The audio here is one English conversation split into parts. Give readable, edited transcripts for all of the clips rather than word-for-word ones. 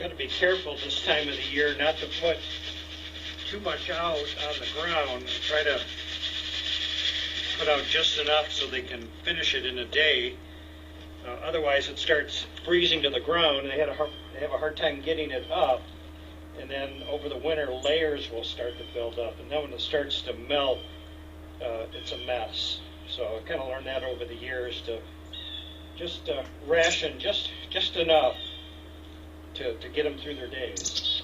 got to be careful this time of the year not to put too much out on the ground. And try to put out just enough so they can finish it in a day. Otherwise, it starts freezing to the ground, and they have a hard time getting it up. And then over the winter, layers will start to build up, and then when it starts to melt, it's a mess. So I kind of learned that over the years to just ration just enough to get them through their days.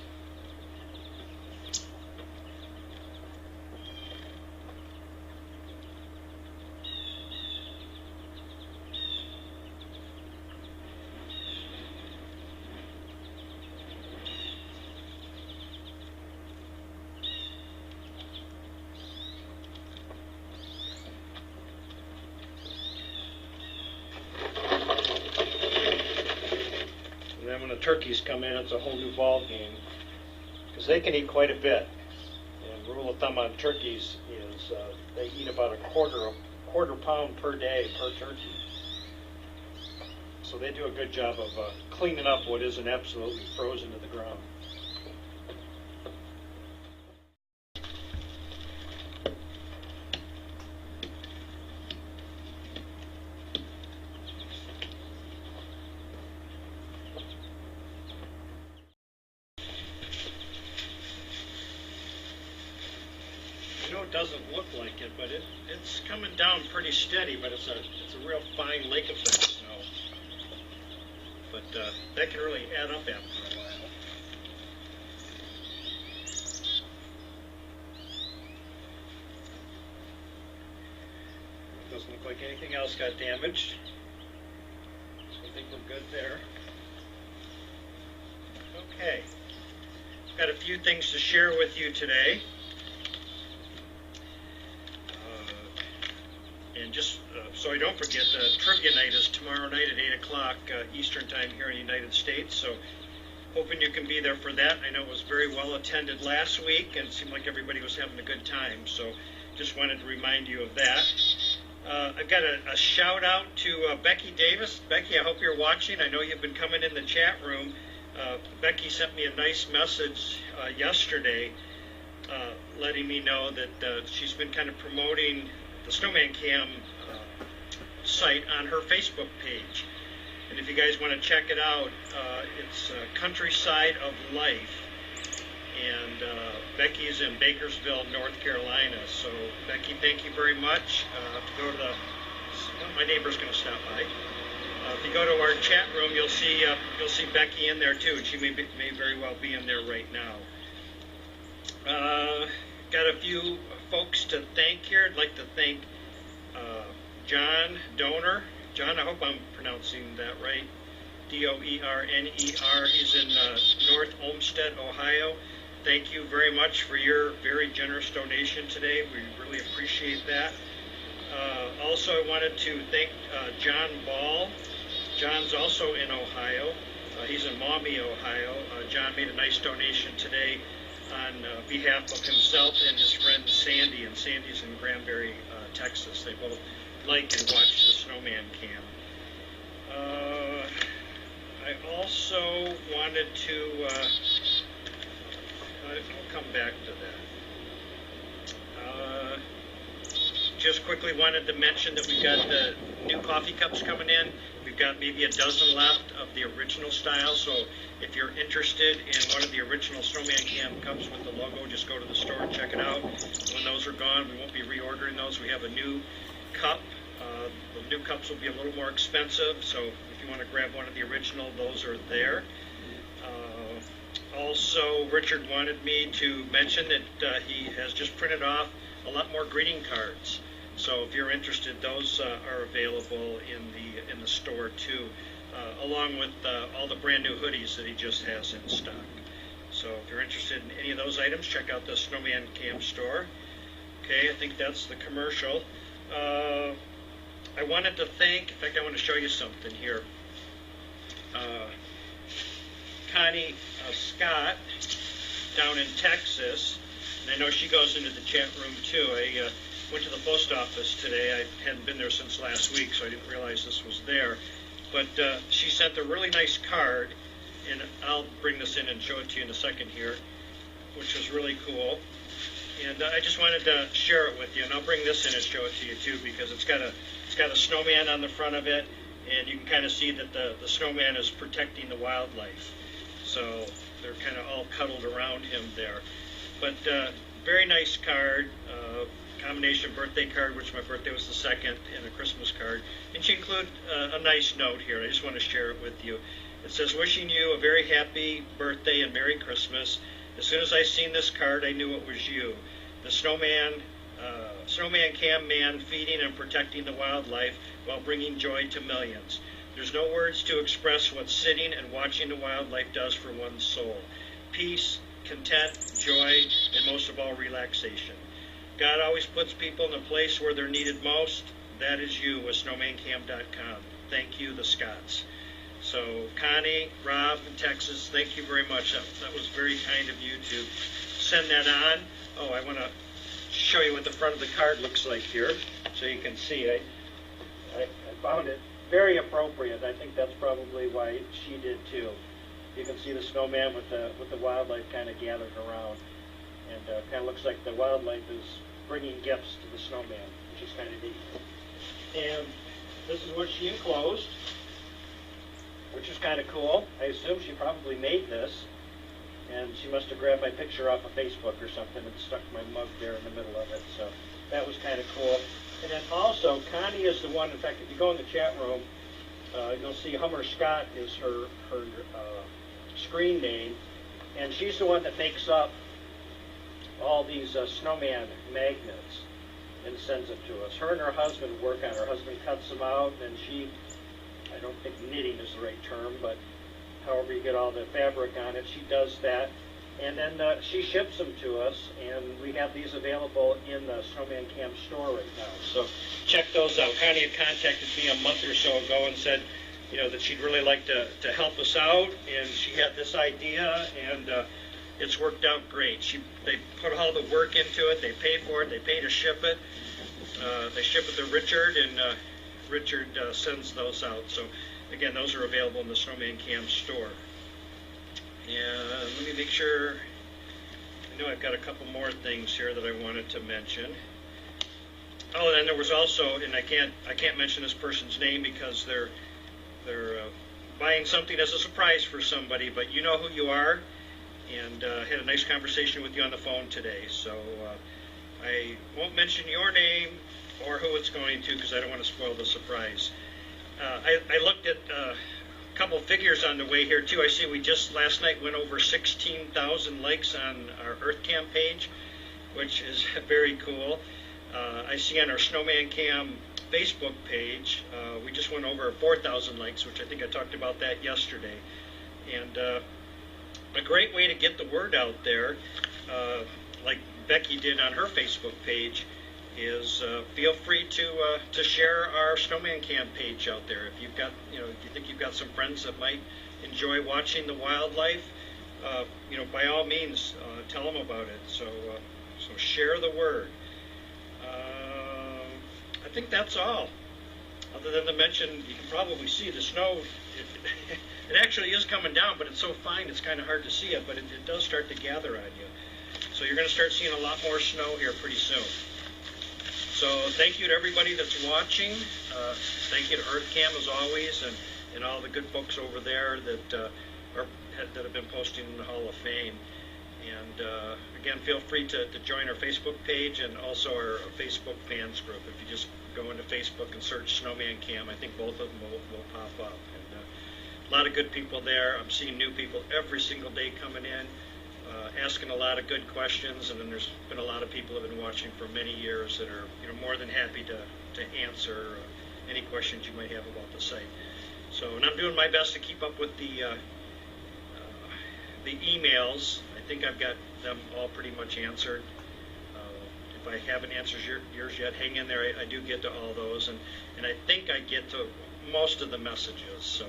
Then when the turkeys come in, it's a whole new ball game because they can eat quite a bit. And rule of thumb on turkeys is they eat about a quarter pound per day per turkey. So they do a good job of cleaning up what isn't absolutely frozen to the ground. I know it doesn't look like it, but it's coming down pretty steady, but it's a real fine lake effect snow. But that can really add up after a while. Doesn't look like anything else got damaged, so I think we're good there. Okay, got a few things to share with you today. And just so I don't forget, trivia night is tomorrow night at 8 o'clock Eastern Time here in the United States. So hoping you can be there for that. I know it was very well attended last week, and it seemed like everybody was having a good time. So just wanted to remind you of that. I've got a shout out to Becky Davis. Becky, I hope you're watching. I know you've been coming in the chat room. Becky sent me a nice message yesterday letting me know that she's been kind of promoting the Snowman Cam site on her Facebook page. And if you guys want to check it out, it's Countryside of Life. And Becky is in Bakersville, North Carolina. So Becky, thank you very much. To go to my neighbor's going to stop by. If you go to our chat room, you'll see Becky in there too, and she may very well be in there right now. Got a few folks to thank here. I'd like to thank John Donor. John, I hope I'm pronouncing that right. D-O-E-R-N-E-R. He's in North Olmsted, Ohio. Thank you very much for your very generous donation today. We really appreciate that. Also, I wanted to thank John Ball. John's also in Ohio. He's in Maumee, Ohio. John made a nice donation today on behalf of himself and his friend Sandy, and Sandy's in Granbury, Texas. They both like and watch the Snowman Cam. I also wanted to, I'll come back to that. Just quickly wanted to mention that we've got the new coffee cups coming in. We've got maybe a dozen left of the original style, so if you're interested in one of the original Snowman Cam cups with the logo, just go to the store and check it out. When those are gone, we won't be reordering those. We have a new cup. The new cups will be a little more expensive, so if you want to grab one of the original, those are there. Also, Richard wanted me to mention that he has just printed off a lot more greeting cards. So if you're interested, those are available in the store too, along with all the brand new hoodies that he just has in stock. So if you're interested in any of those items, check out the Snowman Cam store. Okay, I think that's the commercial. I wanted to thank, in fact, I want to show you something here. Connie Scott down in Texas, and I know she goes into the chat room too. I went to the post office today. I hadn't been there since last week, so I didn't realize this was there. But she sent a really nice card, and I'll bring this in and show it to you in a second here, which is really cool. And I just wanted to share it with you, and I'll bring this in and show it to you too, because it's got a snowman on the front of it, and you can kind of see that the snowman is protecting the wildlife. So they're kind of all cuddled around him there. But very nice card, combination birthday card, which my birthday was the 2nd, and a Christmas card. And she included a nice note here. I just want to share it with you. It says, "Wishing you a very happy birthday and Merry Christmas. As soon as I seen this card, I knew it was you. The snowman cam man feeding and protecting the wildlife while bringing joy to millions. There's no words to express what sitting and watching the wildlife does for one's soul. Peace, content, joy, and most of all, relaxation. God always puts people in the place where they're needed most. That is you with snowmancam.com. Thank you, the Scotts." So Connie, Rob in Texas, thank you very much. That was very kind of you to send that on. Oh, I want to show you what the front of the card looks like here, so you can see. I found it very appropriate. I think that's probably why she did too. You can see the snowman with the wildlife kind of gathered around, and kind of looks like the wildlife is bringing gifts to the snowman, which is kind of neat. And this is what she enclosed, which is kind of cool. I assume she probably made this, and she must have grabbed my picture off of Facebook or something and stuck my mug there in the middle of it. So that was kind of cool. And then also, Connie is the one, in fact, if you go in the chat room, you'll see Hummer Scott is her screen name, and she's the one that makes up all these snowman magnets and sends it to us. Her and her husband work on it. Her husband cuts them out, and she, I don't think knitting is the right term, but however you get all the fabric on it, she does that. And then she ships them to us, and we have these available in the Snowman Cam store right now. So check those out. Connie had contacted me a month or so ago and said, that she'd really like to help us out, and she had this idea, and it's worked out great. They put all the work into it. They pay for it. They pay to ship it. They ship it to Richard, and Richard sends those out. So again, those are available in the Snowman Cam store. And let me make sure. I know I've got a couple more things here that I wanted to mention. Oh, and there was also, and I can't mention this person's name because they're buying something as a surprise for somebody, but you know who you are, and had a nice conversation with you on the phone today. So I won't mention your name or who it's going to because I don't want to spoil the surprise. I looked at a couple figures on the way here too. I see we just last night went over 16,000 likes on our EarthCam page, which is very cool. I see on our Snowman Cam Facebook page, we just went over 4,000 likes, which I think I talked about that yesterday. And a great way to get the word out there, like Becky did on her Facebook page, is feel free to share our Snowman Cam page out there. If you've got, if you think you've got some friends that might enjoy watching the wildlife, by all means, tell them about it. So share the word. I think that's all. Other than to mention, you can probably see the snow. It actually is coming down, but it's so fine it's kind of hard to see it, but it does start to gather on you. So you're going to start seeing a lot more snow here pretty soon. So thank you to everybody that's watching. Thank you to EarthCam as always, and all the good folks over there that have been posting in the Hall of Fame. And again, feel free to join our Facebook page and also our Facebook fans group. If you just go into Facebook and search Snowman Cam, I think both of them will pop up. And a lot of good people there. I'm seeing new people every single day coming in, asking a lot of good questions. And then there's been a lot of people that have been watching for many years that are more than happy to answer any questions you might have about the site. So, and I'm doing my best to keep up with the emails. I think I've got them all pretty much answered. If I haven't answered yours yet, hang in there. I do get to all those, and I think I get to most of the messages. So,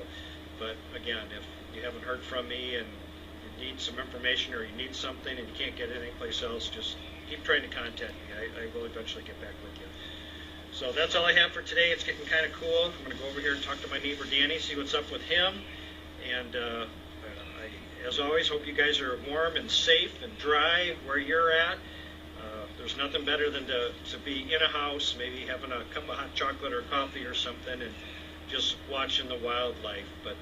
but again, if you haven't heard from me and you need some information or you need something and you can't get it anyplace else, just keep trying to contact me. I will eventually get back with you. So that's all I have for today. It's getting kind of cool. I'm going to go over here and talk to my neighbor Danny, see what's up with him, and as always, hope you guys are warm and safe and dry where you're at. There's nothing better than to be in a house, maybe having a cup of hot chocolate or coffee or something, and just watching the wildlife. But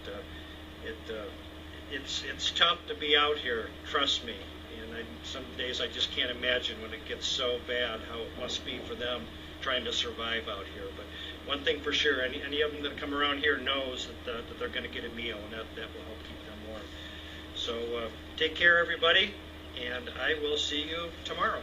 it's tough to be out here, trust me. And some days I just can't imagine when it gets so bad how it must be for them trying to survive out here. But one thing for sure, any of them that come around here knows that they're going to get a meal, and that will help keep them warm. So take care, everybody, and I will see you tomorrow.